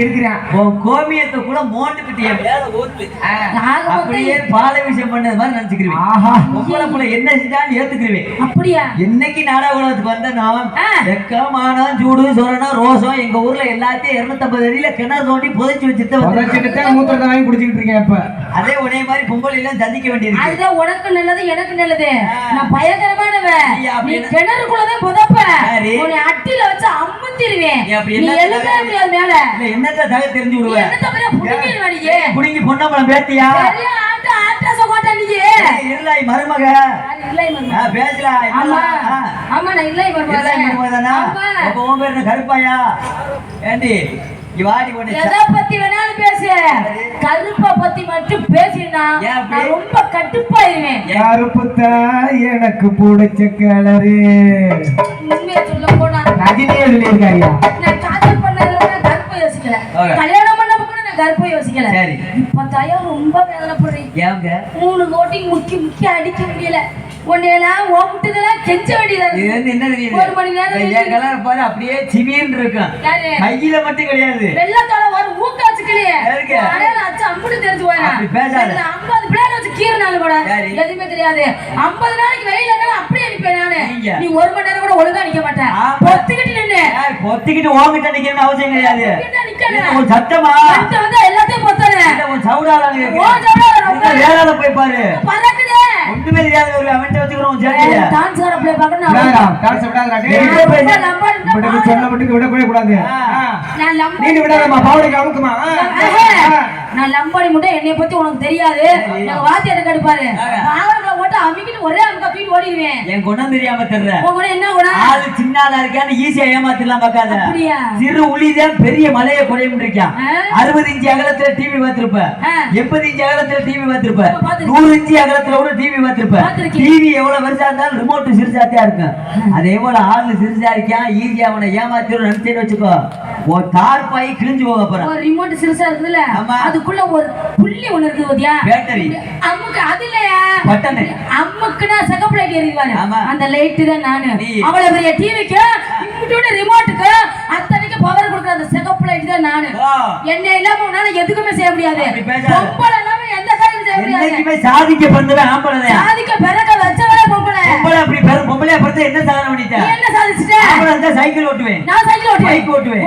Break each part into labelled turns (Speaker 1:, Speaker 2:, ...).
Speaker 1: இருக்கிறேன். கோமியத்தை கூட மோண்டுக்கிட்டே மேல ஊத்து அப்படியே பாலை விஷயம் பண்ணது மாதிரி நினைச்சுக்கிறேன். ஆஹா உங்களை என்ன செஞ்சாலும் ஏத்துக்கிறேன். அப்படியா? என்னைக்கு நாடக உலகத்துக்கு வந்தனோ வெக்கமானம் சூடு சொரணம் ரோசம் எங்க ஊர்ல எல்லாத்தையும் 250 அடியில கிணறு தோண்டி புதைச்சு வச்சுட்டு மூத்திரத்தை வாங்கி குடிச்சுக்கிட்டு இருக்கேன். இப்ப அதே உடனே மாதிரி பொங்கல் எல்லாம் சந்திக்க வேண்டியது. அதுதான் உனக்கு நல்லது எனக்கு நல்லது. நான் பயங்கரமானவன். நீ கிணறுக்குள்ளதான் புதைப்ப. உன்னை அட்டில வச்சு அமுத்திடுவேன். நீ எழுத முடியாது மேல. என்னத்த தக தெரிஞ்சு விடுவேன். என்னத்த பைய புடிங்கிடுவா நீ. புடிங்கி பொன்னம்பலம் பேத்தியா? பெரிய ஆட்ட ஆட்ட சோகோட்ட நீ. இல்லை மருமக. இல்லை மருமக. பேசலாம். ஆமா ஆமா நான் இல்லை மருமக. இல்லை மருமகதானா? அப்ப உன் பேர் என்ன கருப்பாயா? ஏண்டி இவாடி ஒண்ணு எதை பத்தி வேணாலும் பேசு. கருப்பை பத்தி மட்டும் பேசினா நான் ரொம்ப கட்டுப்பாயிருவேன். கருப்புத்தா எனக்கு பிடிச்ச கலரு. உண்மையை சொல்ல போனா ரஜினியே சொல்லியிருக்காங்க. நான் காதல் பண்ணதுல கருப்பை யோசிக்கல. கல்யாணம் பண்ண கூட நான் கருப்பை யோசிக்கல. இப்ப தாயா ரொம்ப வேதனைப்படுறேன். ஏங்க 3 கோட்டி முக்கி அடிக்க முடியல. ஒன்னேலாம் ஓட்டுதெல்லாம் கெஞ்ச வேண்டியதா இருக்கு. என்ன தெரியுது? 1 மணி நேரம் என் கலர் பாரு அப்படியே சிவின்னு இருக்கும். கையில மட்டும் கிடையாது. வெள்ளத்தோட ஒரு ஊக்காச்சுக்கலையே. அடேல அச்ச அம்புடி தெரிஞ்சு போறா. அப்படி பேசாத. 50 பிளேட் வச்சு கீறனால கூட எதுமே தெரியாது. 50 நாளைக்கு வெயிலனா அப்படியே நிப்பேன் நானு. நீ 1 மணி நேரம் கூட ஒழுங்கா நிக்க மாட்டே. பொத்திக்கிட்டு நின்னு. பொத்திக்கிட்டு ஓங்கிட்ட நிக்கணும் அவசியம் கிடையாது. ஒரு சத்தமா சத்தம் வந்து எல்லாத்தையும் பொத்தறே. ஒரு சவுடால இருக்கு. ஓ சவுடால வேறால போய் பாரு. பறக்குதே. ஒண்ணுமே தெரியாது ஒரு அவன்ட்ட வச்சுக்கறோம் ஜெர்னில. டான்ஸ் ஆட ப்ளே பார்க்கணும். டான்ஸ் விடாதடா. இப்படி சொல்ல மட்டும் விட கூடாது. நான் லம்பா நீ விடாதமா பாவடிக்கு அமுக்குமா. நான் லம்பாடி முட்டை என்னைய பத்தி உனக்கு தெரியாது. நான் வாத்தியார கடுப்பாரு. பாவடல ஓட்ட அமிக்கிட்டு ஒரே அமுக்க பீட் ஓடிடுவேன். என் குணம் தெரியாம தெர்ற. உன் குணம் என்ன குணம்? ஆளு சின்னால இருக்கான்னு ஈஸியா ஏமாத்திரலாம் பார்க்காத. அப்படியா? சிறு உளிதான் பெரிய மலையை குடையும் இருக்கான். 60 இன்ச் அகலத்துல டிவி பார்த்திருப்ப. 80 இன்ச் அகலத்துல டிவி பார்த்திருப்ப. 100 இன்ச் அகலத்துல கூட டிவி பார்த்திருப்ப. டிவி எவ்வளவு பெருசா இருந்தாலும் ரிமோட் சிறுசாத்தியா இருக்கும். அதே போல ஆளு சிறுசா இருக்கான். ஈஸியா அவனை ஏமாத்திரும் நினைச்சேன்னு வச்சுக்கோ. ஒரு தார் பாய் கிழிஞ்சு போக போறான். ஒரு ரிமோட் சிறுசா இருக்குல்ல அதுக்குள்ள ஒரு புள்ளி ஒண்ணு இருக்கு பாத்தியா? பேட்டரி அம்முக்கு அது இல்லையா பட்டன். அம்முக்குனா செகப் லைட் எரியுவாரு. அந்த லைட் தான் நானு. அவ்வளவு பெரிய டிவிக்கு இம்முட்டோட ரிமோட்டுக்கு அத்தனைக்கு பவர் கொடுக்குற அந்த செகப் லைட் தான் நானு. என்ன இல்லாம உன்னால எதுக்குமே செய்ய முடியாது. பொம்பளை இல்லாம எந்த காரியமும் செய்ய முடியாது. என்னைக்குமே சாதிக்க பண்ணவே ஆம்பளை தான். சாதிக்க பிறக்க வச்சவளே பொம்பளை. பொம்பளை அப்படி பொம்பளையா பிறந்து என்ன சாதனை பண்ணிட்ட? என்ன சாதிச்சிட்ட? ஆம்பளை இருந்தா சைக்கிள் ஓட்டுவேன். நான் சைக்கிள் ஓட்டுவேன். பைக் ஓட்டுவேன்.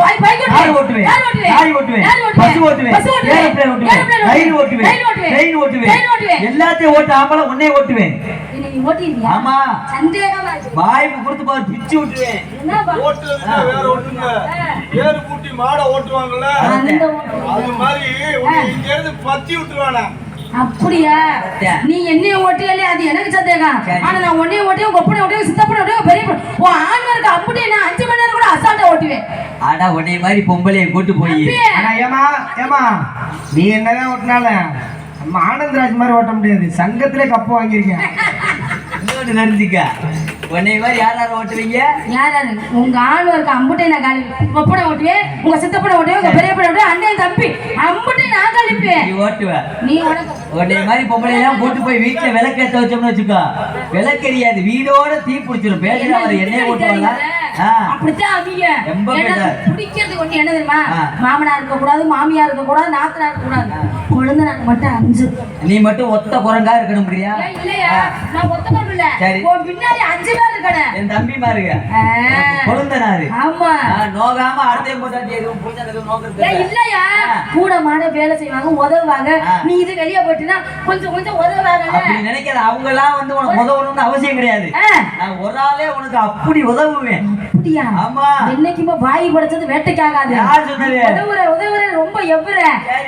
Speaker 1: கார் ஓட்டுவேன். லாரி ஓட்டுவேன். பஸ் ஓட்டுவேன். ஏரோப்ளேன் ஓட்டுவேன். ரயில் ஓட்டுவேன். ட்ரெயின் ஓட்டுவேன். எல்லாத்தையும் ஓட்ட ஆம்பளை உன்னை ஓட்டுவேன். நீ ஓட்டிடுவியா? ஆமா. சந்தேகமா இருக்கு. வாய்ப்பு கொடுத்து பாரு பிச்சு விட்டுவேன். என்ன ஓட்டுறதுன்னா வேற ஓட்டுங்க. ஏறு பூட்டி மாட ஓட்டுவாங்கல அது மாதிரி இங்க இருந்து பத்தி விட்டுவானே. அப்படியா? நீ என்னைய ஓட்டியலே அது எனக்கு சந்தேகம். ஆனா நான் உன்னைய ஓட்டியும் கொப்பனை ஓட்டியும் சித்தப்பனை ஓட்டியும் பெரிய ஓ ஆண்மருக்கு அப்படியே நான் 5 மணி நேரம் கூட அசால்ட்டா ஓட்டுவேன். ஆனா உன்னை மாதிரி பொம்பளைய கூட்டு போய் ஆனா ஏமா நீ என்னதான் ஓட்டினால நம்ம ஆனந்தராஜ் மாதிரி ஓட்ட முடியாது. சங்கத்திலே கப்பு வாங்கியிருக்கேன். இன்னொன்று நினைச்சுக்க உன்னை மாதிரி யாராரு ஓட்டுவீங்க? யாராரு? உங்க ஆண்வருக்கு அம்புட்டை நான் காலி கொப்பனை ஓட்டுவேன். உங்க சித்தப்பனை ஓட்டுவேன். உங்க பெரிய படம் ஓட்டுவேன். அண்ணன் தம்பி அம்புட்டை நான் கழிப்பேன். நீ ஓட்டுவ. நீ உன்னை மாதிரி பொம்பளை எல்லாம் போட்டு போய் வீட்டுல விளக்கேற்ற வச்சோம்னு வச்சுக்கோ விளக்கெரியாது. வீடோட தீ பிடிச்சிடும். பேசுற அவர் எண்ணெய் ஓட்டுவாங்க. அப்படித்தான் அவங்க பிடிக்கிறது ஒண்ணு என்ன தெரியுமா? மாமனா இருக்க கூடாது, மாமியா இருக்க கூடாது, நாத்தனா இருக்க கூடாது. குழந்தை நாங்க மட்டும் 5. நீ மட்டும் ஒத்த குரங்கா இருக்கணும். இல்லையா? நான் ஒத்த குரங்கு இல்ல. உன் பின்னாடி 5 பேர் இருக்கணும். என் தம்பி மாருங்க குழந்தைனாரு. ஆமா நோகாம அடுத்தையும் போட்டாட்டி எதுவும் புரிஞ்சது நோக்கிறது இல்லையா? கூட மாட வேலை செய்வாங்க, உதவுவாங்க. நீ இது வெளியே போயிட்டுனா கொஞ்சம் உதவுவாங்க. அப்படி நினைக்கிற அவங்க எல்லாம் வந்து உனக்கு உதவணும்னு அவசியம் கிடையாது. நான் ஒரு ஆளே உனக்கு அப்படி உதவுவேன். அப்படியா? ஆமா. என்னைக்குமே வாய் படைச்சது வேட்டைக்காகாது. யார் சொன்னது? உதவுற ரொம்ப எவ்வற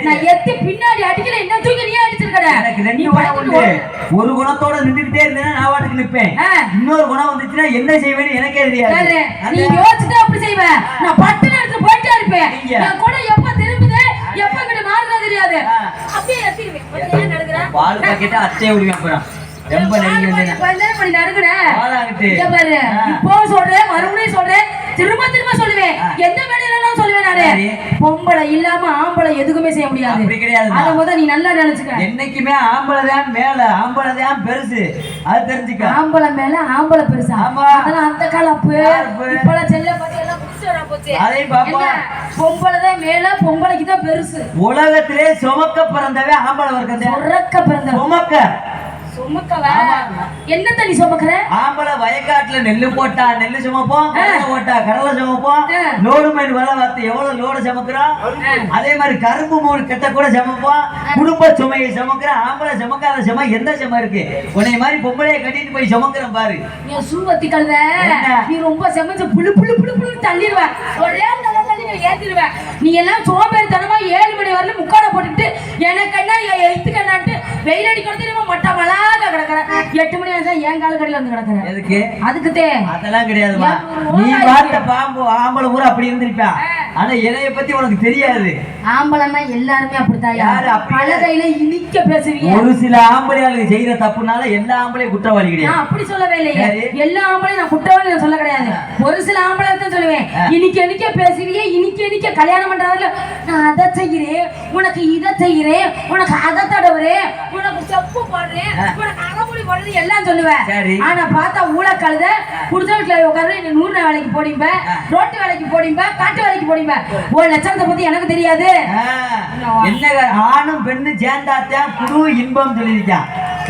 Speaker 1: நான் எத்தி பின்னாடி அடிக்கல என்ன தூக்கி நீ அடிச்சிருக்கற. எனக்கு 2 குணம் உண்டு. ஒரு குணத்தோட நின்னுட்டே இருந்தேனா நான் வாட்டுக்கு நிப்பேன். இன்னொரு குணம் வந்துச்சுனா என்ன செய்வேன்னு எனக்கே தெரியாது. நீ யோசிச்சா அப்படி செய்வே. நான் பட்டு எடுத்து போயிட்டே இருப்பேன். நான் கூட எப்ப திரும்புதே எப்ப கிட்ட மாறறது தெரியாது. அப்படியே எத்திடுவேன். என்ன நடக்குற? பால் பாக்கெட்ட அத்தைய விடுவேன் அப்புறம். ரொம்ப நெருங்கி பண்ணி நடக்குற. இங்க பாரு. இப்போ சொல்றேன் மறுபடியும் சொல்றேன். திரும்ப சொல்லுவேன். எந்த வேலையிலலாம் சொல்லுவேன் நானே. பொம்பளை இல்லாம ஆம்பளை எதுக்குமே செய்ய முடியாது. அப்படி கிடையாது. அத முத நீ நல்லா நினைச்சுக்க. என்னைக்குமே ஆம்பளை தான் மேல, ஆம்பளை தான் பெருசு. அது தெரிஞ்சுக்க. ஆம்பளை மேல ஆம்பளை பெருசு. அதெல்லாம் அந்த காலப்பு. இப்பல செல்ல பத்தி எல்லாம் புடிச்சு அதையும் பாப்பா.
Speaker 2: பொம்பளைதான் மேல, பொம்பளைக்கு தான் பெருசு.
Speaker 1: உலகத்திலே சுமக்க பிறந்தவே ஆம்பளை வர்க்கம்.
Speaker 2: சுமக்கவா? என்ன தண்ணி சுமக்கிற?
Speaker 1: ஆம்பளை வயக்காட்டுல நெல்லு போட்டா நெல்லு சுமப்போம், கடலை போட்டா கடலை சுமப்போம். லோடு மீன் வேலை பார்த்து எவ்வளவு லோடு சுமக்கிறோம். அதே மாதிரி கரும்பு மூணு கெட்ட கூட சுமப்போம். குடும்ப சுமையை சுமக்கிற ஆம்பளை சுமக்காத சுமை எந்த சுமை இருக்கு? உன்னை மாதிரி பொம்பளைய கட்டிட்டு போய் சுமக்கிறேன் பாரு.
Speaker 2: நீ சூவத்தி கழுத, நீ ரொம்ப சமைச்சு புளு புளு புளு புளு தள்ளிடுவ. ஒரே நல்லா தள்ளி ஏத்திடுவ. நீ எல்லாம் சோம்பேறித்தனமா 7 மணி வரல முக்காட போட்டுட்டு எனக்கு என்ன எத்துக்கண்ணான்ட்டு வெயில் அடிக்கிறது மொட்டை மலாக கிடக்குற. 8 மணி ஆச்சா என் கால கடையில வந்து கிடக்குற.
Speaker 1: எதுக்கு?
Speaker 2: அதுக்குதே.
Speaker 1: அதெல்லாம் கிடையாதுமா. நீ பார்த்த பாம்பு ஆம்பளை ஊர் அப்படி இருந்திருப்பா. ஆனா இதைய பத்தி உனக்கு தெரியாது.
Speaker 2: ஆம்பளைன்னா எல்லாருமே அப்படித்தான். யாரு பலகையில இனிக்க பேசுவீங்க.
Speaker 1: ஒரு சில ஆம்பளையாளுக்கு செய்யற தப்புனால எல்லா ஆம்பளையும் குற்றவாளி கிடையாது.
Speaker 2: நான் அப்படி சொல்லவே இல்லையே. எல்லா ஆம்பளையும் நான் குற்றவாளி சொல்ல கிடையாது. ஒரு சில ஆம்பளை தான் சொல்லுவேன். இனிக்க பேசுவீங்க, இனிக்க கல்யாணம் பண்றதுல நான் அதை செய்கிறேன், உனக்கு இதை செய்கிறேன், உனக்கு அதை தடவுறேன், உனக்கு செப்பு போடுறேன், உனக்கு அரைமுடி போடுறது எல்லாம் சொல்லுவேன். ஆனா பார்த்தா ஊழ கழுத குடிச்ச வீட்டுல உட்காந்து என்ன 100 வேலைக்கு போடிம்ப, ரோட்டு வேலைக்கு போடிம்ப, காட்டு வேலைக்கு போடிம்ப. ஒரு லட்சத்தை பத்தி எனக்கு தெரியாது.
Speaker 1: என்ன ஆணும் பெண்ணு சேர்ந்தாத்தான் குடு இன்பம் சொல்லியிருக்கான்.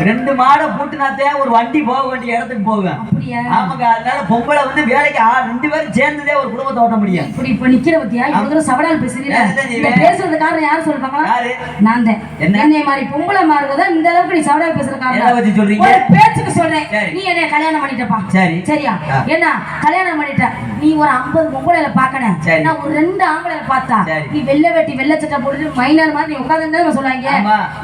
Speaker 1: 2 மாடை பூட்டினாத்தான் ஒரு வண்டி போக வேண்டிய இடத்துக்கு போவேன். ஆமாங்க. அதனால பொம்பளை வந்து வேலைக்கு 2 பேரும் சேர்ந்ததே ஒரு குடும்பத்தை ஓட்ட முடியும்.
Speaker 2: இப்படி இப்ப நிக்கிற பத்தியா இவ்வளவு சவடால் பேசுறீங்க. பேசுறது காரணம் யாரு சொல்றாங்களா? நான் தான். என்னை மாதிரி பொம்பளை மாறுவதா இந்த அளவுக்கு நீ சவடால் பேசுற காரணம் பத்தி சொல்றீங்க? ஒரு பேச்சுக்கு சொல்றேன். நீ என்னை கல்யாணம் பண்ணிட்டப்பா. சரியா? என்ன கல்யாணம் பண்ணிட்ட? நீ ஒரு 50 பொம்பளைல பாக்கணும். நான் ஒரு 2 ஆம்பளைல பார்த்தா நீ வெள்ளை வெட்டி வெள்ளை சட்டை போட்டு மைனர் மாதிரி நீ உட்கார்ந்து சொல்றாங்க.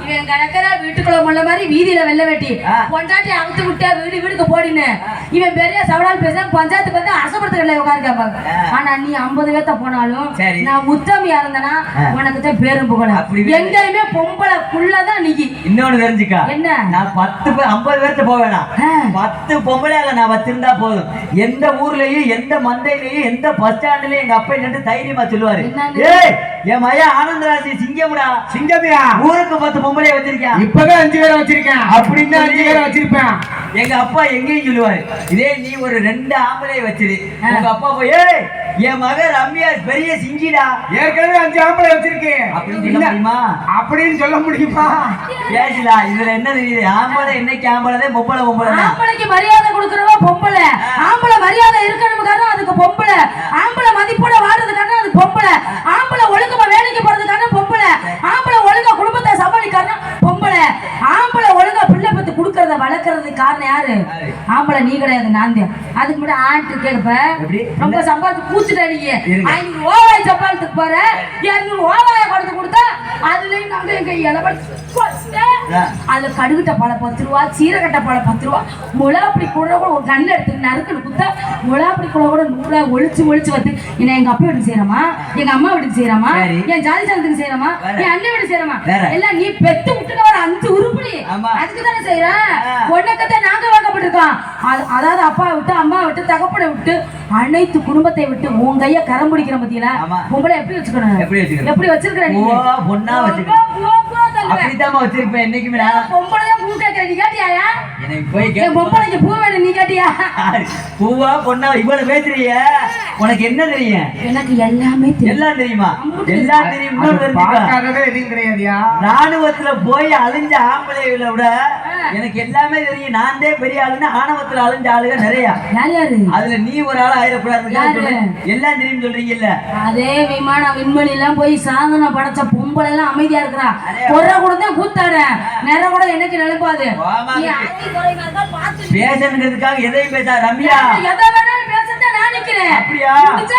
Speaker 2: இவன் கணக்கற வீட்டுக்குள்ள முள்ள மாதிரி வீதியில வெள்ளை வெட்டி பொண்டாட்டி அவுத்து விட்டா வீடுக்கு போடின்னு இவன் பெரிய சவடால் பேச பஞ்சாயத்துக்கு வந்து அரசப்படுத்துக்கல உட்கார்ந்து. ஆனா நீ 50 பேத்த போனாலும் நான் உத்தமியா இருந்தனா உனக்கு தான் பேரும் புகழ. எங்கேயுமே பொம்பளைக்குள்ளதான் நீ. இன்னொன்னு தெரிஞ்சுக்கா. என்ன? நான் 50 பேர்த்த போவேனா 10 பொம்பளையால நான் வச்சிருந்தா போதும். எந்த ஊர்லயும் எந்த மந்தையிலயும் எந்த பஸ் ஸ்டாண்ட்லயும் எங்க அப்பா நின்று தைரியமா சொல்லுவாரு, ஏய் என் மயா ஆனந்தராசி சிங்கம்டா. சிங்கமியா? ஊருக்கு 10 பொம்பளைய வச்சிருக்கேன். இப்பதான் 5 பேரை வச்சிருக்கேன் அப்படின்னு 5 பேரை வச்சிருப்பேன். எங்க அப்பா எங்கேயும் சொல்லுவாரு, இதே நீ ஒரு 2 ஆம்பளைய வச்சிரு. உங்க அப்பா போய், ஏய் என் மக ரம்யா பெரிய சிங்கிடா, ஏற்கனவே 5 ஆம்பளை வச்சிருக்கேன் அப்படின்னு சொல்ல முடியுமா? அப்படின்னு சொல்ல முடியுமா? பேசலா. இதுல என்ன தெரியுது? ஆம்பளை என்னைக்கு ஆம்பளை, பொம்பளை பொம்பளை. ஆம்பளைக்கு மரியாதை கொடுக்கறவ பொம்பளை. ஆம்பளை மரியாதை இருக்கணும் காரணம் அதுக்கு பொம்பளை. ஆம்பளை மதிப்போட வாடுறது காரணம் அது பொம்பளை. ஆம்பளை ஒழுங்கமா வேலைக்கு போறது காரணம் பொம்பளை. ஆம்பளை ஒழுங்கா குடும்பத்தை சமாளிக்காரணம் பொம்பளை. ஆம்பளை ஒழுங்கா பிள்ளை பத்து குடுக்கறத வளர்க்கறது காரணம் யாரு? ஆம்பளை. நீ கிடையாது, நான் தான். அதுக்கு முன்னாடி ஆண்டு கேட்ப ரொம்ப சம்பாதிச்சு கூச்சுட்ட. நீங்க 500 ஓவாய் சம்பாதித்துக்கு போற, 200 ஓவாய கொடுத்து கொடுத்தா அதுலயும் நாங்க எங்க இளவல் அதுல கடுகுட்ட பழ 10 ரூபா, சீரகட்ட பழ 10 ரூபா, முளாப்படி கூட ஒரு கண்ணு எடுத்து நறுக்கணும் குத்தா முளாப்படி கூட 100 ரூபாய் ஒழிச்சு வந்து என்ன எங்க அப்பா வீட்டுக்கு செய்யறமா, எங்க அம்மா வீட்டுக்கு செய்யறமா, என் ஜாதி சனத்துக்கு செய்யறமா, என் அண்ணன் வீட்டுக்கு செய்யறமா, எல்லாம் நீ பெத்து விட்டுட்டு ஒரு 5 உருப்படி அதுக்கு தானே செய்யற. உனக்கத்தை நாங்க வாக்கப்பட்டிருக்கோம். அதாவது அப்பா விட்டு அம்மா விட்டு தகப்பனை விட்டு அனைத்து குடும்பத்தை விட்டு உன் கைய கரம் பிடிக்கிற பத்தியில பொம்பளை எப்படி வச்சுக்கணும்? எப்படி வச்சிருக்கிற? நீ பொண்ணா வச்சிருக்க அப்படிதான் வச்சிருப்பேன். என்னைக்குமே பொம்பளை பூ கேட்கிற நீ கேட்டியா? பொம்பளைக்கு பூ வேணும் நீ கேட்டியா? பூவா பொண்ணா இவ்வளவு பேசுறிய, உனக்கு என்ன தெரியும்? எனக்கு எல்லாமே எல்லாம் தெரியுமா? எல்லாம் தெரியும். ராணுவத்துல போய் அழிஞ்ச ஆம்பளைகளை விட எனக்கு எல்லாமே தெரியும். நான் தான் பெரிய ஆளுன்னு ஆணவத்துல அழிஞ்ச ஆளுங்க நிறைய. அதுல நீ ஒரு ஆள் ஆயிரக்கூடாது. எல்லாம் தெரியும் சொல்றீங்கல்ல. அதே விண்வெளி எல்லாம் போய் சாதனை படைச்ச பொம்பளை எல்லாம் அமைதியா இருக்கிறா. ஒரு கூட தான் கூத்தாட நேரம் கூட எனக்கு நினைப்பாது. பேசணுங்கிறதுக்காக எதையும் பேச ரம்யா. எதை வேணாலும் பேசத்தான் நான் நிக்கிறேன். அப்படியா?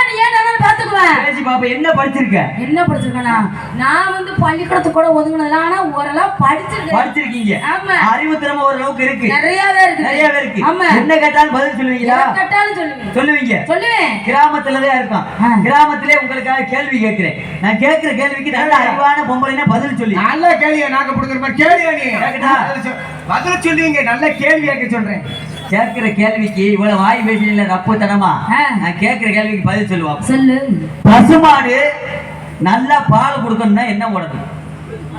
Speaker 2: நீ ஏன் வேணாலும் பாத்துக்குவேன். பேசி பாப்பா. என்ன படிச்சிருக்க? என்ன படிச்சிருக்கேனா? நான் வந்து பள்ளிக்கூடத்துக்கு கூட ஒதுங்கினதுல, ஆனா ஓரளவு படிச்சிருக்கீங்க. ஆமா. அறிவு திறமை ஓரளவுக்கு இருக்கு. நிறையவே இருக்கு. ஆமா. என்ன கேட்டாலும் பதில் சொல்லுவீங்களா? கேட்டாலும் சொல்லுவேன். கிராமத்துலதான் இருக்கும். கிராமத்திலே உங்களுக்காக கேள்வி கேட்கிறேன். நான் கேட்கிற கேள்விக்கு நல்ல அறிவான பொம்பளைனா பதில் சொல்லி. நல்ல கேள்வியை நாக்க புடுங்குற மாதிரி கேள்வியா நீ கேட்டா பதில் சொல்லுவீங்க. நல்ல கேள்வி கேட்க சொல்றேன். கேட்கிற கேள்விக்கு இவ்வளவு வாய் பேசல ரப்புத்தனமா நான் கேட்கிற கேள்விக்கு பதில் சொல்லுவான். சொல்லு. பசுமாடு நல்லா பால் கொடுக்கணும்னா என்ன போடணும்?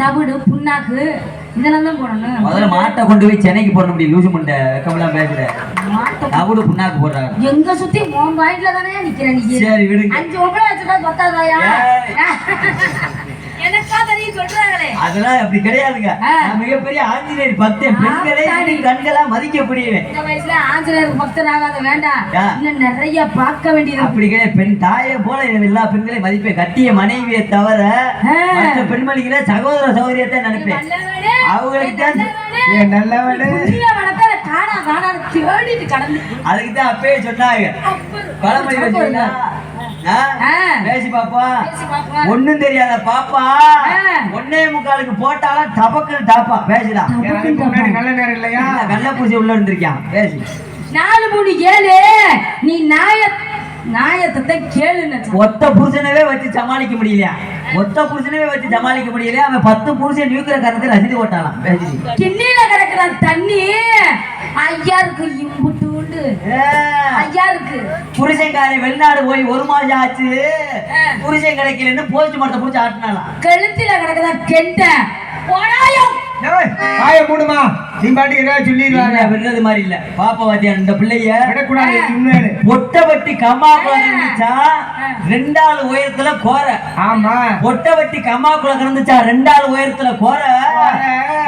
Speaker 2: தவிடு, புண்ணாக்கு, இதெல்லாம் தான் போடணும்.
Speaker 1: முதல்ல மாட்டை கொண்டு போய் சென்னைக்கு போட முடியும். லூசு முண்டை வெக்கமெல்லாம் பேசுற அவடு புண்ணாக்கு போடுறாங்க.
Speaker 2: எங்க சுத்தி உன் பாயிண்ட்ல தானே நிக்கிறேன் நீ.
Speaker 1: சரி விடுங்க.
Speaker 2: 5 ஒப்பளை வச்சுட்டா பத்தாதாயா? எனக்கா தெரியும் சொல்றாங்களே.
Speaker 1: அதெல்லாம் அப்படி கிடையாதுங்க. நான் மிகப்பெரிய ஆஞ்சநேயர் பக்தன். பெண்களே கண்களா மதிக்கப்படுவேன்.
Speaker 2: இந்த வயசுல ஆஞ்சநேயர் பக்தன் ஆகாத வேண்டாம். இன்னும் நிறைய பார்க்க வேண்டியது.
Speaker 1: அப்படி கிடையாது. பெண் தாயை போல எல்லா பெண்களையும் மதிப்பேன். கட்டிய மனைவியை தவிர மற்ற பெண்மணிகளை சகோதர சௌகரியத்தை நினைப்பேன். அவங்களுக்கு தான் நல்லவனே
Speaker 2: காணா காணா தேடிட்டு கடந்து.
Speaker 1: அதுக்கு தான் அப்பயே சொன்னாங்க பழமொழி வச்சுக்கா பேசி பாப்பா ஒண்ணும் தெரியாத பாப்பா 1:45 போட்டாலும் டபக்குன்னு டாப்பா பேசுடா.
Speaker 3: நல்ல நேரம் இல்லையா?
Speaker 1: வெள்ள பூசி உள்ள இருந்திருக்கான் பேசி
Speaker 2: 4 3 7 நீ நாயத்தை கேளுன்னு.
Speaker 1: ஒத்த புருஷனவே வச்சு சமாளிக்க முடியலையா? ஒத்த புருஷனவே வச்சு சமாளிக்க முடியலையா? அவன் 10 புருஷன் நியூக்கிற காரணத்தை ரசித்து போட்டாலாம்.
Speaker 2: கிண்ணில கிடக்குற தண்ணி ஐயாருக்கு இம்புட்டு உண்டு. ஐயாருக்கு
Speaker 1: புருஷன்காரை வெளிநாடு போய் 1 மாசம் ஆச்சு. புருஷன் கிடைக்கலன்னு போஸ்ட் மரத்தை புடிச்சு ஆட்டினாலாம்.
Speaker 2: கழுத்துல கிடக்குற கெண்ட போடாயம்
Speaker 3: மூடுமா நீ பாட்டி ஏதாவது சொல்லிடுவாங்க.
Speaker 1: விடுறது மாதிரி இல்ல. பாப்பா வாத்தியா இந்த பிள்ளைய
Speaker 3: விடக்கூடாது.
Speaker 1: பொட்டை வட்டி கம்மாக்குள்ள இருந்துச்சா 2 ஆள் உயரத்துல கோர.
Speaker 3: ஆமா
Speaker 1: பொட்டை வட்டி கம்மாக்குள்ள கிடந்துச்சா 2 ஆள் உயரத்துல கோர.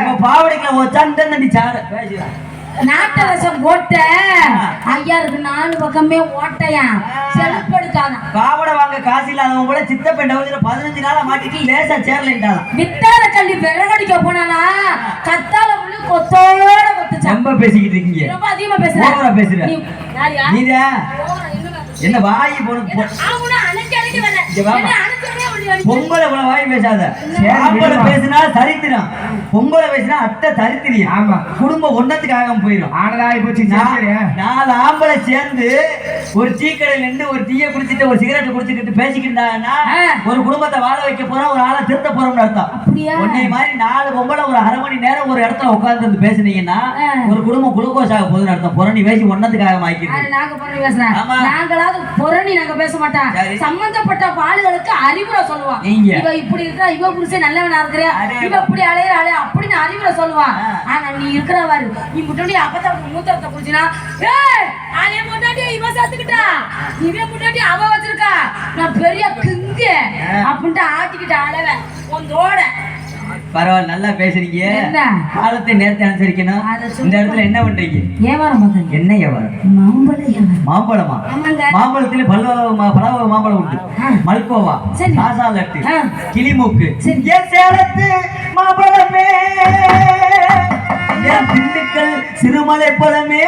Speaker 1: இவன் பாவடைக்குள்ள வச்சா இந்த சார பேசுறான்.
Speaker 2: நாட்ட ரசம் போட்ட ஐயாருக்கு 4 பக்கமே ஓட்டையா செலுப்படுக்காத.
Speaker 1: பாவடை வாங்க காசு இல்லாதவங்க கூட சித்தப்பன் டவுசர 15 நாளா மாட்டிட்டு லேசா சேர்லன்றான்.
Speaker 2: வித்தார கள்ளி விறகடிக்க போனானா கத்தால முள்ளு கொத்தோட கொத்து.
Speaker 1: ரொம்ப பேசிக்கிட்டு இருக்கீங்க.
Speaker 2: ரொம்ப அதிகமா பேசுற.
Speaker 1: ஓவரா பேசுற. நீதா என்ன வாய் போடு.
Speaker 2: ஆவுனா அணைக்க அணைக்க வர. என்ன அணைச்சவே முடியாது.
Speaker 1: பொம்பளை கூட வாய் பேசாத. ஆம்பளை பேசினா சரித்திரம். பொம்பளை பேசினா அட்டை தரித்திரியம்.
Speaker 3: ஆமா
Speaker 1: குடும்பம் ஒன்னத்துக்காக போயிடும்.
Speaker 3: ஆனதாய் போச்சு.
Speaker 1: 4 ஆம்பளை சேர்ந்து ஒரு டீ கடையில் நின்று ஒரு டீயை குடிச்சிட்டு ஒரு சிகரெட் குடிச்சிட்டு பேசிக்கிட்டாங்கன்னா ஒரு குடும்பத்தை வாழ வைக்க போறோம், ஒரு ஆளை திருத்த போறோம்னு அர்த்தம். உன்னை மாதிரி 4 பொம்பளை ஒரு அரை மணி நேரம் ஒரு இடத்துல உட்கார்ந்து வந்து பேசுனீங்கன்னா ஒரு குடும்பம் குளுக்கோஸ் ஆக போகுதுன்னு அர்த்தம். புரணி பேசி ஒன்னத்துக்காக மாய்க்கிறேன்.
Speaker 2: நாங்க புரணி பேசுறேன். நாங்களாவது புரணி நாங்க பேச மாட்டோம். சம்பந்தப்பட்ட பாலுகளுக்கு அறிவுரை சொல்லுவான். இவ இப்படி இருக்கா, இவ புருஷன் நல்லவனா இருக்கிற, இவ இப்படி அலையிற அலைய அப்படின்னு அறிவுரை சொல்லுவான். ஆனா நீ இருக்கிறவாரு நீ முன்னாடி அப்பத்தா மூத்தரத்தை குடிச்சினா அதே முன்னாடி இவ சாத்துக்கிட்டா இவன் முன்னாடி அவ வச்சிருக்கா நான் பெரிய கிங்க அப்படின்ட்டு ஆட்டிக்கிட்ட அளவ உந்தோட.
Speaker 1: பரவாயில்ல நல்லா பேசுறீங்க. காலத்தை நேரத்தை அனுசரிக்கணும். இந்த இடத்துல என்ன பண்றீங்க?
Speaker 2: வியாபாரம் பார்க்க.
Speaker 1: என்ன வியாபாரம்? மாம்பழமா? மாம்பழத்துல பல மாம்பழம் உண்டு. மல்கோவா, சாசா லட்டு, கிளிமூக்கு, சேலத்து மாம்பழமே, திண்டுக்கல் சிறுமலை பழமே.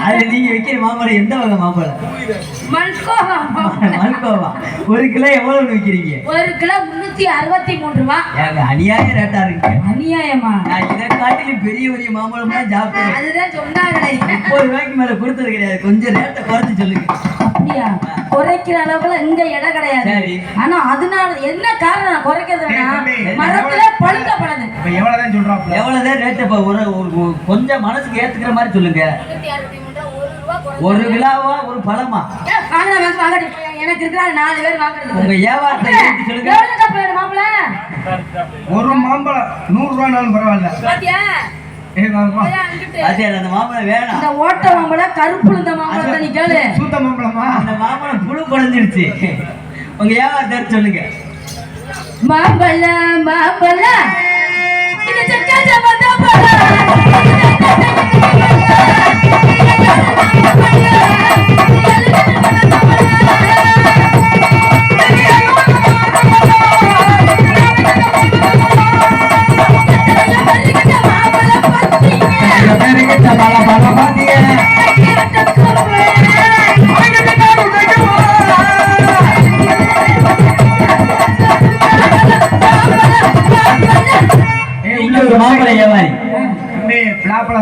Speaker 1: அது நீங்க வைக்கிற மாம்பழம் எந்த வகை மாம்பழம்? மல்கோவா. 1 கிலோ எவ்வளவு விற்கிறீங்க?
Speaker 2: 1 கிலோ 363 ரூபாய்.
Speaker 1: அநியாய ரேட்டா இருக்கு.
Speaker 2: அநியாயமா?
Speaker 1: நான் இதை காட்டிலும் பெரிய பெரிய மாம்பழம் தான் சாப்பிடுறேன்.
Speaker 2: அதுதான் சொன்னாங்களே.
Speaker 1: 30 ரூபாய்க்கு மேல கொடுத்தது கிடையாது. கொஞ்சம் ரேட்டை குறைச்சு சொல்லுங்க.
Speaker 2: அப்படியா? குறைக்கிற அளவுல இங்க இடம் கிடையாது. ஆனா அதனால என்ன காரணம் குறைக்கிறதுனா மரத்துல பழுக்க பழது.
Speaker 3: இப்ப எவ்வளவுதான் சொல்றாப்ல?
Speaker 1: எவ்வளவுதான் ரேட்? இப்ப ஒரு கொஞ்சம் மனசுக்கு ஏத்துக்கிற மாதிரி சொல்லுங்க. 1 கிலோவா ஒரு பழமா?
Speaker 2: எனக்கு இருக்கிற 4 பேர் வாங்குறது.
Speaker 1: உங்க வியாபாரத்தை சொல்லுங்க.
Speaker 2: எவ்வளவு கப் வேணும் மாப்பிள?
Speaker 3: ஒரு மாம்பழம் 100 ரூபாய்னாலும் பரவாயில்ல.
Speaker 2: பாத்தியா?
Speaker 1: அந்த மாம்பழம் வேணாம்.
Speaker 2: இந்த ஓட்ட மாம்பழம் கருப்புளுந்த மாம்பழத்தை நீ கேளு.
Speaker 3: சூத்த மாம்பழமா?
Speaker 1: அந்த மாம்பழம் புழு குறைஞ்சிருச்சு. உங்க வியாபாரத்தை சொல்லுங்க.
Speaker 2: மாம்பழம் மாம்பழம் இது சக்கர மாம்பழம்.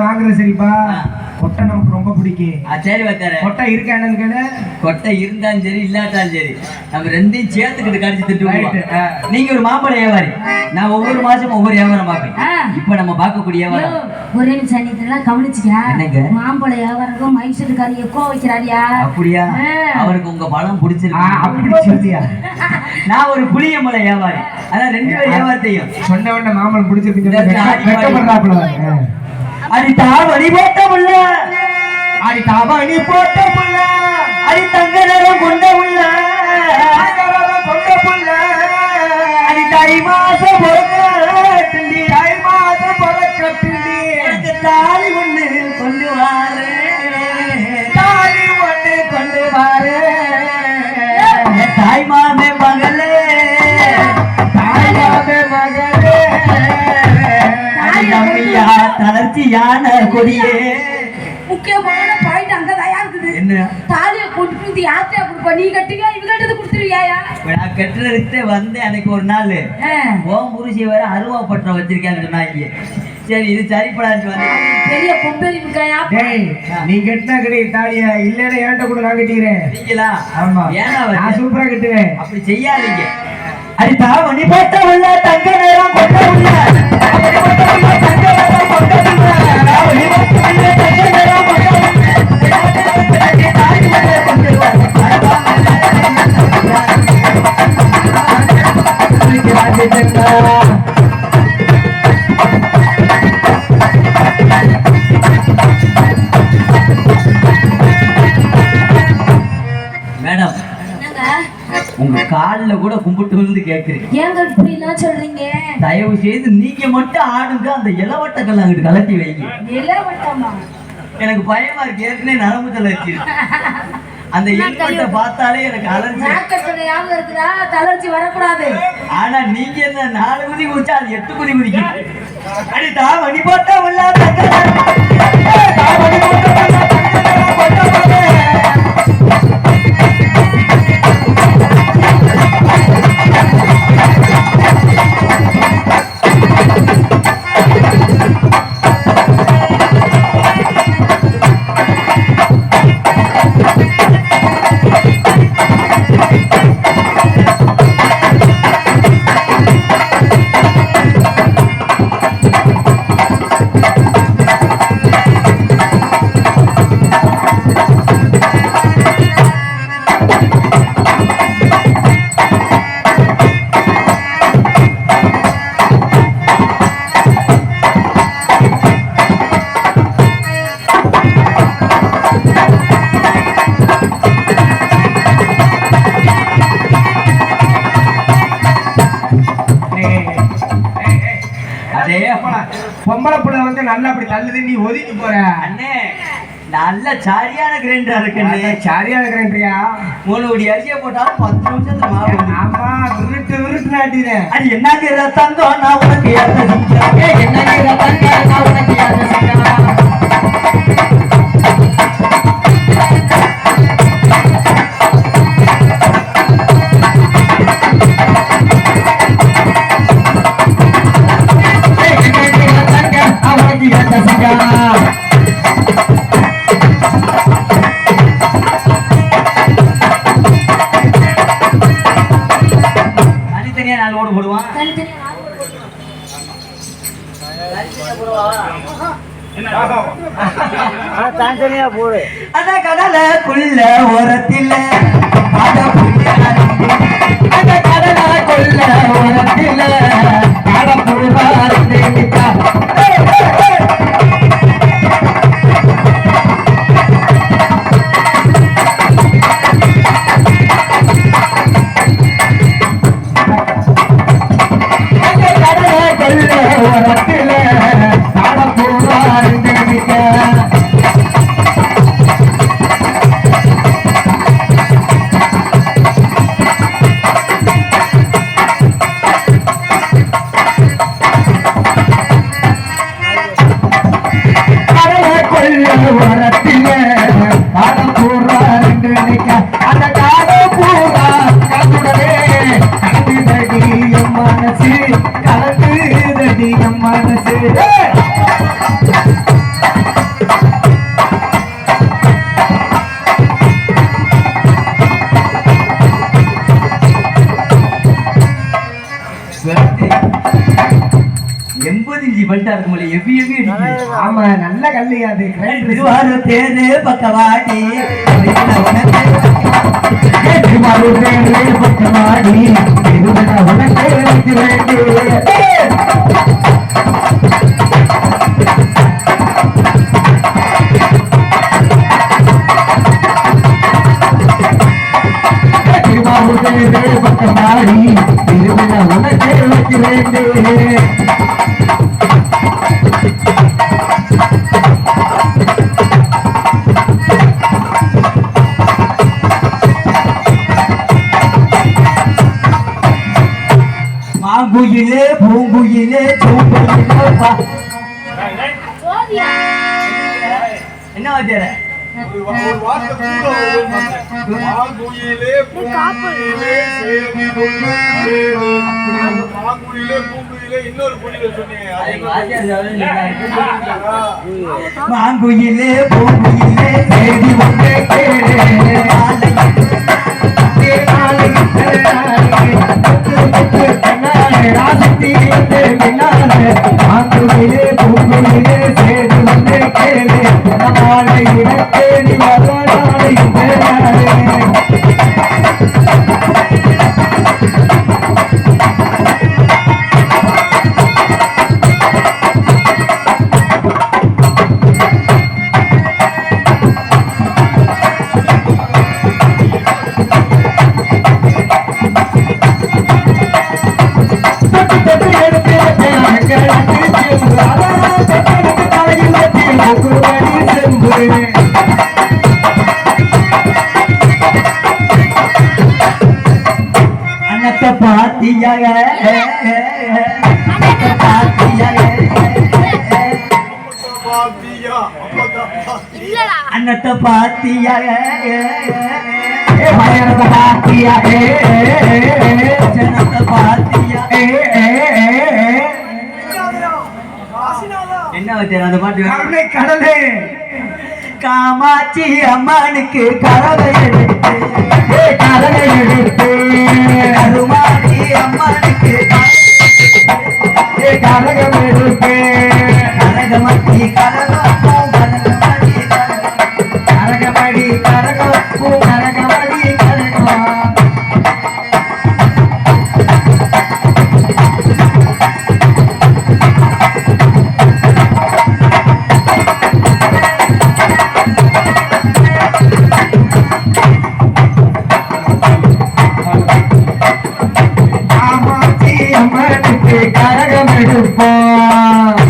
Speaker 3: வாங்குறது சரிப்பா. கொட்டை நமக்கு ரொம்ப பிடிக்கும்.
Speaker 1: சரி வைக்காரு.
Speaker 3: கொட்டை இருக்கானு கேளு.
Speaker 1: கொட்டை இருந்தாலும் சரி இல்லாட்டாலும் சரி நம்ம ரெண்டையும் சேர்த்துக்கிட்டு கடிச்சு திட்டு. நீங்க ஒரு மாம்பழ வியாபாரி, நான் ஒவ்வொரு மாசமும் ஒவ்வொரு வியாபாரம் பார்ப்பேன். இப்ப நம்ம பார்க்கக்கூடிய வியாபாரம்
Speaker 2: ஒரே நிமிஷம் இதெல்லாம் கவனிச்சுக்க. மாம்பழ வியாபாரம் மைசூருக்காரி எக்கோ வைக்கிறாரியா?
Speaker 1: அப்படியா? அவருக்கு உங்க பழம் பிடிச்சிருக்கு.
Speaker 3: அப்படி சொல்லியா?
Speaker 1: நான் ஒரு புளிய மலை வியாபாரி, அதான் 2 பேரும் ஏமாத்தையும்
Speaker 3: சொன்ன உடனே மாமன் பிடிச்சிருக்கு
Speaker 1: அடி தாவணி போட்ட முள்ள
Speaker 3: அடி தாவணி போட்ட முள்ள
Speaker 1: அடி தங்க நிறம் கொண்ட முள்ள
Speaker 3: கொண்ட புள்ள
Speaker 1: அடி தை மாசம் பொறக்கட்டுண்டி
Speaker 3: தை மாதம் பறக்கட்டுண்டி
Speaker 1: எனக்கு தாலி ஒண்ணு கொண்டு வாரு
Speaker 3: தாலி ஒண்ணு கொண்டு வாரு
Speaker 1: தாய் மாமே மகளே
Speaker 3: தாய் மாமே மகளே
Speaker 1: ஐயா தளர்ச்சியான கொடியே
Speaker 2: முக்கியமான பாயிண்ட் அங்கதான் இருக்குது.
Speaker 1: என்ன
Speaker 2: தாலியை கொண்டு வந்து யார்கிட்ட கொடுப்பா? நீ கட்டுவியா இவங்க கிட்ட கொடுத்துருவியாயா?
Speaker 1: நான் கட்டுறதுக்கு வந்தேன் அன்னைக்கு ஒரு நாள் ஓம் புருஷி வேற அருவா பற்ற வச்சிருக்கேன்னு சொன்னாங்க. சரி இது சரிப்படாது வந்து
Speaker 2: பெரிய பொம்பேரி இருக்காயா?
Speaker 3: நீ கட்டினா கிடையாது தாலியா இல்லைன்னா ஏன்ட்ட கூட நான் கட்டிக்கிறேன்.
Speaker 1: நீங்களா?
Speaker 3: ஆமா
Speaker 1: ஏன்னா
Speaker 3: நான் சூப்பரா கட்டுவேன்.
Speaker 1: அப்படி செய்யாதீங்க. அடி தாவணி போட்ட உள்ள தங்க நேரம் கொண்ட உள்ள தாவணி போட்ட உள்ள தங்க நேரம் கொண்ட உள்ள தாவணி போட்ட உள்ள தங்க நேரம் கொண்ட மேடம் உங்க கால்ல கூட கும்பிட்டு விழுந்து கேக்குறீங்க.
Speaker 2: ஏங்க இப்படி எல்லாம் சொல்றீங்க?
Speaker 1: தயவு செய்து நீங்க மட்டும் ஆடுங்க. அந்த இளவட்டங்கள் அங்கிட்டு கலட்டி வைங்க.
Speaker 2: இளவட்டமா?
Speaker 1: எனக்கு பயமா இருக்கு. ஏற்கனவே நரம்பு தளர்ச்சி அந்த இளவட்டை பார்த்தாலே எனக்கு அலர்ஜி.
Speaker 2: இருக்குதா? தளர்ச்சி வரக்கூடாது.
Speaker 1: ஆனா நீங்க என்ன 4 குதி குதிச்சா அது 8 குதி குதிக்கும். அடி தாவணி போட்ட உள்ள தாவணி போட்ட
Speaker 3: பொம்பளை புள்ள வந்து நல்லா அப்படி தள்ளுது நீ ஒதுக்கி போற.
Speaker 1: அண்ணே நல்ல சரியான கிரைண்டரா இருக்கு.
Speaker 3: சரியான கிரைண்டரியா?
Speaker 1: 3 கோடி அரிசியை போட்டாலும் 10 நிமிஷத்துல மாவு.
Speaker 3: ஆமா விருட்டு நாட்டிடுறேன்.
Speaker 1: அது என்ன தங்கம் நான் உனக்கு என்ன தங்கம் நான் உனக்கு தனித்தனியா 4 ஓடு போடுவான். தனித்தனியா போடு. அந்த கடலுக்குள்ள ஓரத்தில் அந்த கடலுக்குள்ள ஓரத்தில்
Speaker 3: ஆமா நல்ல கல்லியா அது.
Speaker 1: தேனே பக்கவாடி பக்கவாடி மாங்குயிலே பூங்குயிலே என்ன வச்சார மாங்குயிலே பூங்குயிலே தேடி வந்தே மாங்குயிலே பூங்குயிலே தேடி வந்தே கேளு நாளை தேடி வரலாறு அன்னத்தை பாத்தியாக அன்னத்தை பாத்தியாக பயணத்தை பாத்தியாக ஜனத்தை பாத்தியாக என்ன வச்சு அந்த பாட்டு கடலே காமாட்சி அம்மனுக்கு கரவை எடுத்து கரவை எடுத்து கருமாட்சி அம்மனுக்கு கரகம் எடுத்து கரகமட்டி கரகப்பும் கரகமடி கரகப்பும் கரகமடி கரகம் கரகம் எடுப்போம்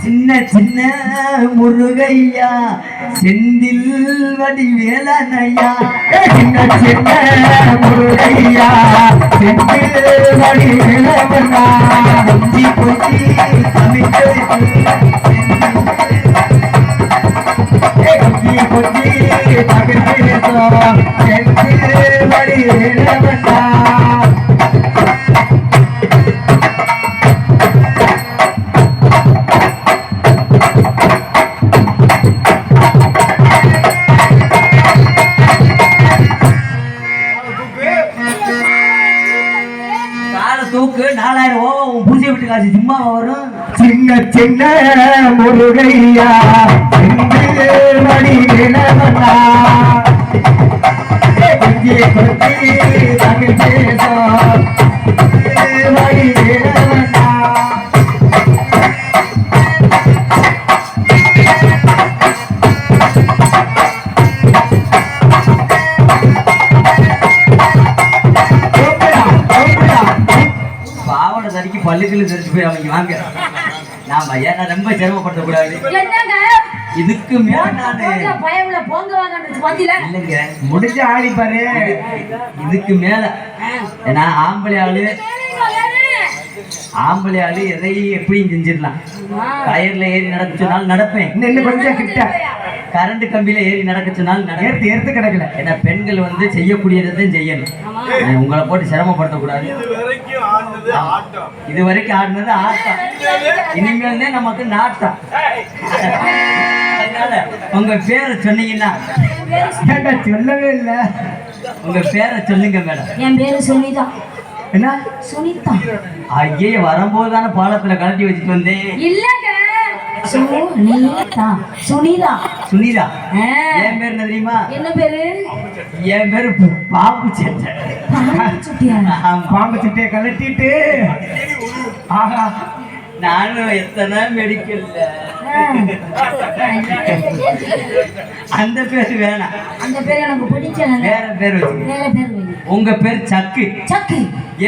Speaker 1: சின்ன சின்ன முருகையா செந்தில் வடிவேலனையா சின்ன சின்ன முருகையா செந்தில் வடிவேலனா கொஞ்சி கொஞ்சி தமிழ் கொஞ்சி கொஞ்சி தமிழ் பேசும் செந்தில் வடிவேலனா தூக்கு 4000 ஓவா உன் பூஜை விட்டு காசு சும்மா வரும் சின்ன சின்ன முருகையா கொஞ்சி கொஞ்சி தமிழ் பேசும் பாவனை தறிக்கு பல்லுக்குள்ள தெரிச்சு போய் அவங்க வாங்க நாம ஏன்னா ரொம்ப சிரமப்படுத்தக்கூடாது இதுக்கு மேல இல்லைங்க முடிஞ்ச ஆடிப்பாரு இதுக்கு மேல ஏன்னா ஆம்பளை ஆளு எதையும் எப்படியும் செஞ்சிடலாம் டயர்ல ஏறி நடக்க சொன்னாலும் நடப்பேன் இன்னும் கொஞ்சம் கிட்ட கரண்ட் கம்பியில ஏறி நடக்க சொன்னாலும் எடுத்து கிடக்கல ஏன்னா பெண்கள் வந்து செய்யக்கூடியதை செய்யணும் உங்களை போட்டு சிரமப்படுத்தக்கூடாது இது வரைக்கும் ஆடினது ஆட்டம் இனிமேல் நமக்கு நாட்டம் அதனால உங்க பேரை சொன்னீங்கன்னா சொல்லவே இல்லை உங்க பேரை சொல்லுங்க மேடம்
Speaker 2: என் பேரு சுனிதா
Speaker 1: என்ன
Speaker 2: சுனிதா
Speaker 1: ஐயே வரும்போது தானே பாலத்துல கழட்டி வச்சுட்டு வந்தேன்
Speaker 2: இல்லங்க சுனிதா சுனிதா
Speaker 1: சுனிதா என் பேர் என்ன தெரியுமா
Speaker 2: என்ன பேரு
Speaker 1: என் பேரு பாம்பு சட்டை பாம்பு சட்டையை கழட்டிட்டு ஆஹா நானும் எத்தனை மெடிக்கல்ல அந்த பேர் வேணாம்
Speaker 2: அந்த பேர் எனக்கு பிடிச்ச
Speaker 1: வேற பேர் வச்சு
Speaker 2: வேற பேர்
Speaker 1: உங்க பேர் சக்கு.
Speaker 2: சக்கு.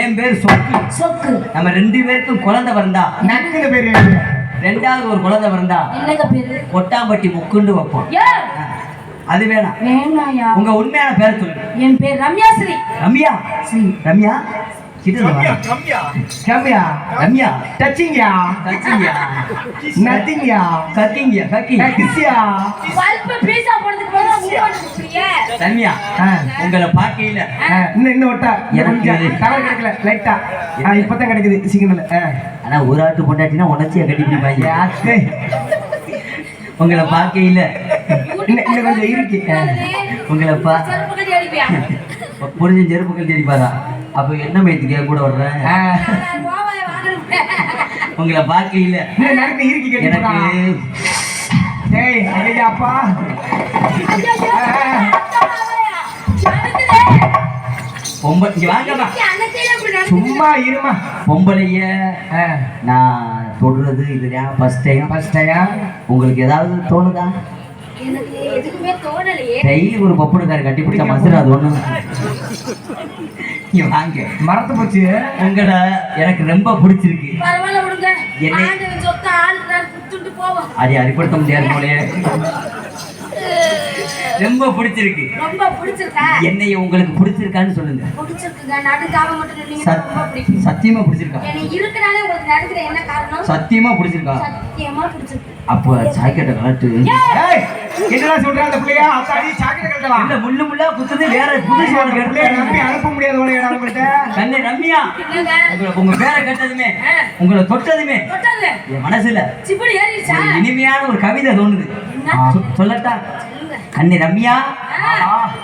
Speaker 1: என் பேர் சொக்கு.
Speaker 2: சொக்கு.
Speaker 1: நம்ம 2 பேருக்கும் குழந்தை பிறந்தா
Speaker 3: நக்குன்னு பேரு.
Speaker 1: ரெண்டாவது ஒரு குழந்தை பிறந்தா
Speaker 2: என்னங்க பேரு?
Speaker 1: கொட்டாம்பட்டி முக்குண்டு வைப்போம். அது வேணாம்.
Speaker 2: வேணாயா?
Speaker 1: உங்க உண்மையான பேரை சொல்லுங்க.
Speaker 2: என் பேர் ரம்யா ஸ்ரீ.
Speaker 1: ரம்யா.
Speaker 2: ஸ்ரீ.
Speaker 1: ரம்யா. ரம்யா.
Speaker 3: ரம்யா.
Speaker 1: ரம்யா.
Speaker 3: டச்சிங்கயா.
Speaker 1: டச்சிங்கயா.
Speaker 3: நத்திங்கயா.
Speaker 1: கக்கிங்கயா.
Speaker 3: கிஸ்யா.
Speaker 2: பல்ப பீஸா போடுறதுக்கு பதிலா மூணு புரியே.
Speaker 1: ரம்யா. உங்களை பார்க்கையில
Speaker 3: இன்னும் ஒட்டா
Speaker 1: எனக்கு
Speaker 3: டவர் கிடைக்கல லைட்டா. இப்பதான் கிடைக்குது சிக்னல்.
Speaker 1: ஆனா ஒரு ஆட்டு பொண்டாட்டினா உணர்ச்சியா கட்டிப்பிடிப்பாங்க. உங்களை பார்க்கையில
Speaker 3: இன்னும் கொஞ்சம் இருக்கு.
Speaker 1: உங்களை புரிஞ்ச செருப்புகள் தெரிப்பாரா? அப்ப என்ன மயத்துக்கு கூட வர்றேன். உங்களை பார்க்கையில எனக்கு
Speaker 3: அப்பா சும்மா இருமா.
Speaker 1: பொம்பளைய நான் தொடுறது இதுதான் ஃபர்ஸ்ட் டைம். உங்களுக்கு ஏதாவது தோணுதா? டெய்லி ஒரு பப்புனுக்கார கட்டி பிடிச்ச மசுரா அது ஒண்ணு. வாங்க
Speaker 3: மறந்து போச்சு.
Speaker 1: உங்களை எனக்கு ரொம்ப பிடிச்சிருக்கு. அதை அறிப்படுத்த முடியாது போலயே. ரொம்ப பிடிச்சிருக்கு. என்னைய உங்களுக்கு பிடிச்சிருக்கான்னு சொல்லுங்க. சத்தியமா பிடிச்சிருக்கா? சத்தியமா பிடிச்சிருக்கா? அப்போ சாக்கெட்டை கலட்டு.
Speaker 3: என்னடா சொல்ற அந்த பிள்ளையா? அத்தாடி சாக்கெட்டை கலட்டலாம்.
Speaker 1: இல்ல முள்ளு முள்ளா குத்துது வேற புதுசு
Speaker 3: பிள்ளைய நம்பி அனுப்ப முடியாது போலடா உங்கள்ட்ட.
Speaker 1: கண்ணே ரம்யா. உங்க பேரை கேட்டதுமே உங்களை தொட்டதுமே என் மனசுல இனிமையான ஒரு கவிதை தோணுது. சொல்லட்டா? கண்ணே ரம்யா,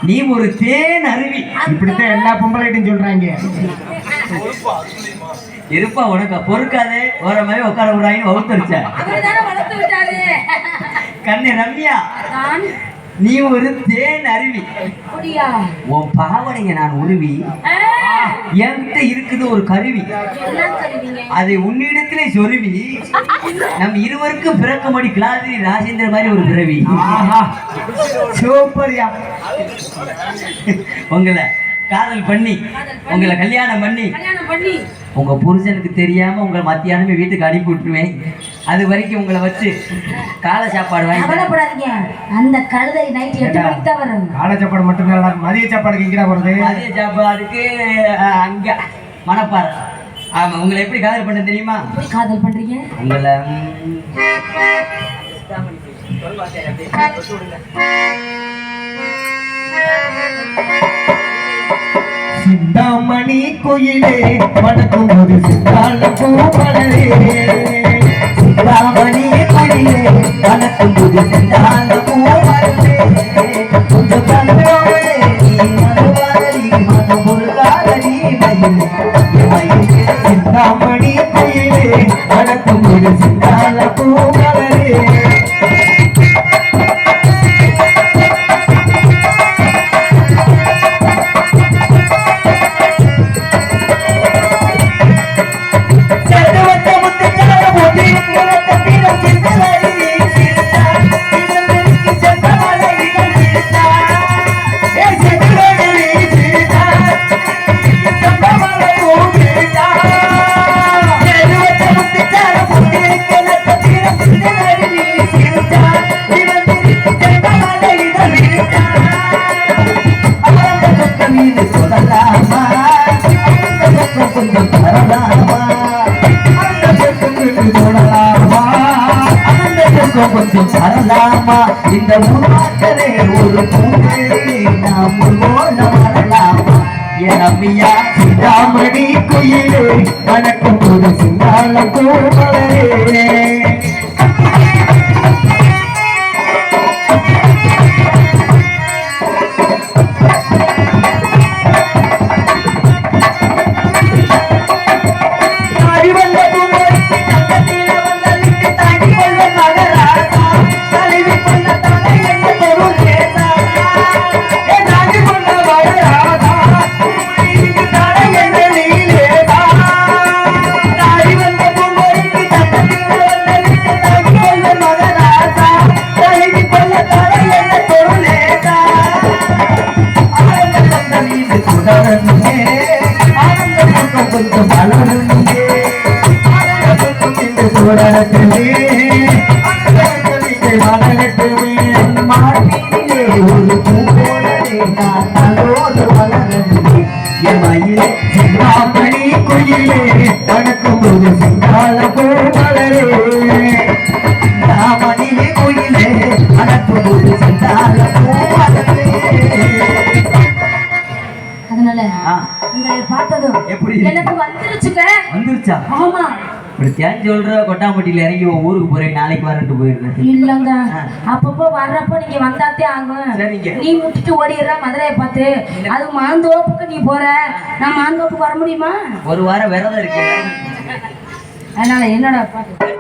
Speaker 1: நீ ஒரு தேன் அருவி.
Speaker 3: இப்படித்தான் எல்லா பொம்பளைட்டும் சொல்றாங்க.
Speaker 1: இருப்பா உனக்கு பொறுக்காதே ஓரமாவே உட்கார விடாயின்னு வகுத்தரிச்ச. கண்ணே ரம்யா, நீ ஒரு தேன் அருவி. உன் பாவனைய நான் உருவி என்கிட்ட இருக்குது ஒரு கருவி. அதை உன்னிடத்திலே சொருவி நம் இருவருக்கும் பிறக்கும்படி கிளாதிரி ராஜேந்திர மாதிரி ஒரு பிறவி.
Speaker 3: சூப்பர்யா.
Speaker 1: உங்களை காதல் பண்ணி உங்களை கல்யாணம் பண்ணி உங்க புருஷனுக்கு தெரியாம உங்களை மத்தியானமே வீட்டுக்கு அனுப்பி விட்டுருவேன். அது வரைக்கும் உங்களை வச்சு காலை சாப்பாடு வாங்கி.
Speaker 2: அந்த கழுதை நைட் 8 மணிக்கு தான் வரும்.
Speaker 3: காலை சாப்பாடு மட்டும் தான். மதிய சாப்பாடுக்கு இங்கடா வருது.
Speaker 1: மதிய சாப்பாடுக்கு அங்க மணப்பாறை. ஆமா. உங்களை எப்படி காதல் பண்ண தெரியுமா?
Speaker 2: காதல் பண்றீங்க?
Speaker 1: உங்களை
Speaker 3: சிந்தாமணி கோயிலே வணக்கம் ஒரு சிந்தாள பூமலரே.
Speaker 1: சிந்தாமணி கோயிலே வணக்கம் ஒரு சிந்தாள பூமலரே. கொஞ்சம் கண்டவளே நீ மனவாரி மனம் ஒரு காதலி மயில் மயில்.
Speaker 3: சிந்தாமணி கோயிலே வணக்கம் ஒரு சிந்தாள பூமலரே.
Speaker 1: கொஞ்சம் வரலாமா இந்த உருவாக்கவே ஒரு பூவே நாம் போல வரலாமா? ரம்யா.
Speaker 3: சிந்தாமணி கோயிலே வணக்கம் ஒரு சிந்தாள பூமலரே.
Speaker 1: தாடி வந்த பூமொழிக்கு
Speaker 3: நடக்குமே மலரட்டுமே மாட்டிலே ஒரு பூவோடனே நான் அதோடு வளரணுமே என் மயிலே சிங்காமணி குயிலே வணக்கும் ஒரு சிங்கால பூ மலரே மணிலே குயிலே வணக்கும் ஒரு சிங்கால பூ மலரே.
Speaker 2: அதனால உங்களை பார்த்ததும்
Speaker 1: எப்படி
Speaker 2: எனக்கு வந்துருச்சுங்க.
Speaker 1: வந்துருச்சா?
Speaker 2: ஆமா.
Speaker 1: இப்படி தேன் சொல்ற கொட்டாம்பட்டியில இறங்கி உன் ஊருக்கு போறேன் நாளைக்கு வரட்டு போயிருக்கேன்.
Speaker 2: இல்லங்க அப்பப்போ வர்றப்போ நீங்க வந்தாத்தே ஆகும். நீ முட்டிட்டு ஓடிடுற மதுரையை பார்த்து அது மாந்தோப்புக்கு நீ போற, நான் மாந்தோப்புக்கு வர முடியுமா?
Speaker 1: ஒரு வாரம் விரதம் இருக்கு.
Speaker 2: அதனால என்னோட பாட்டு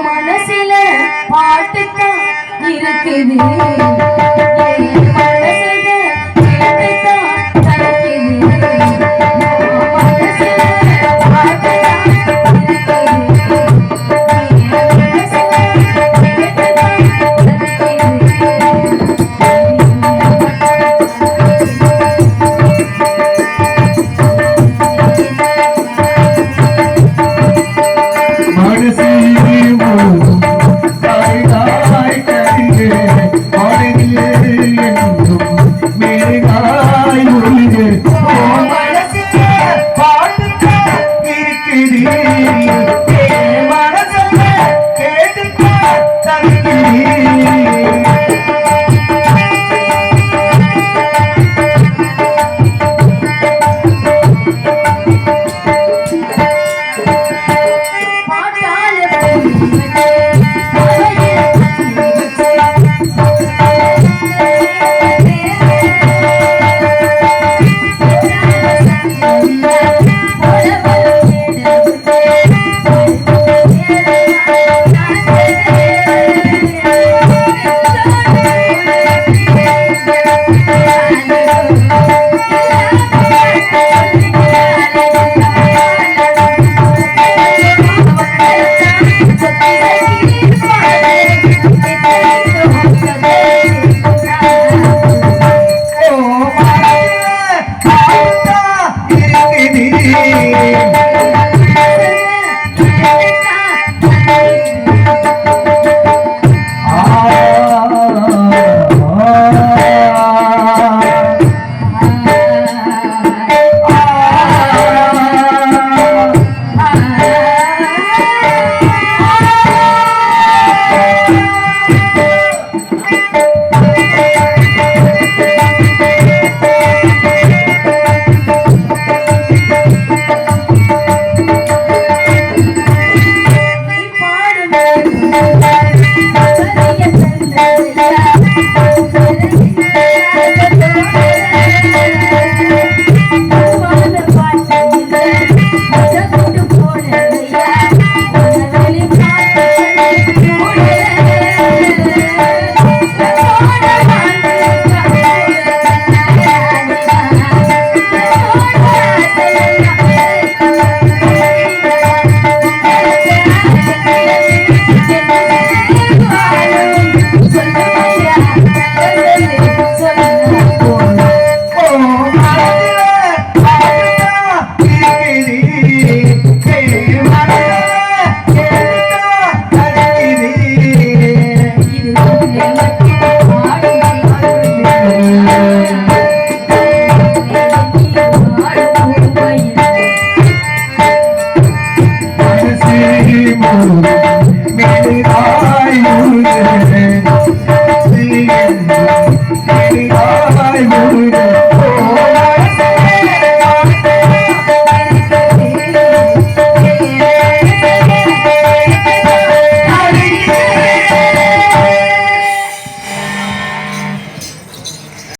Speaker 2: மனசில பாட்டுத்தான் இருக்குது.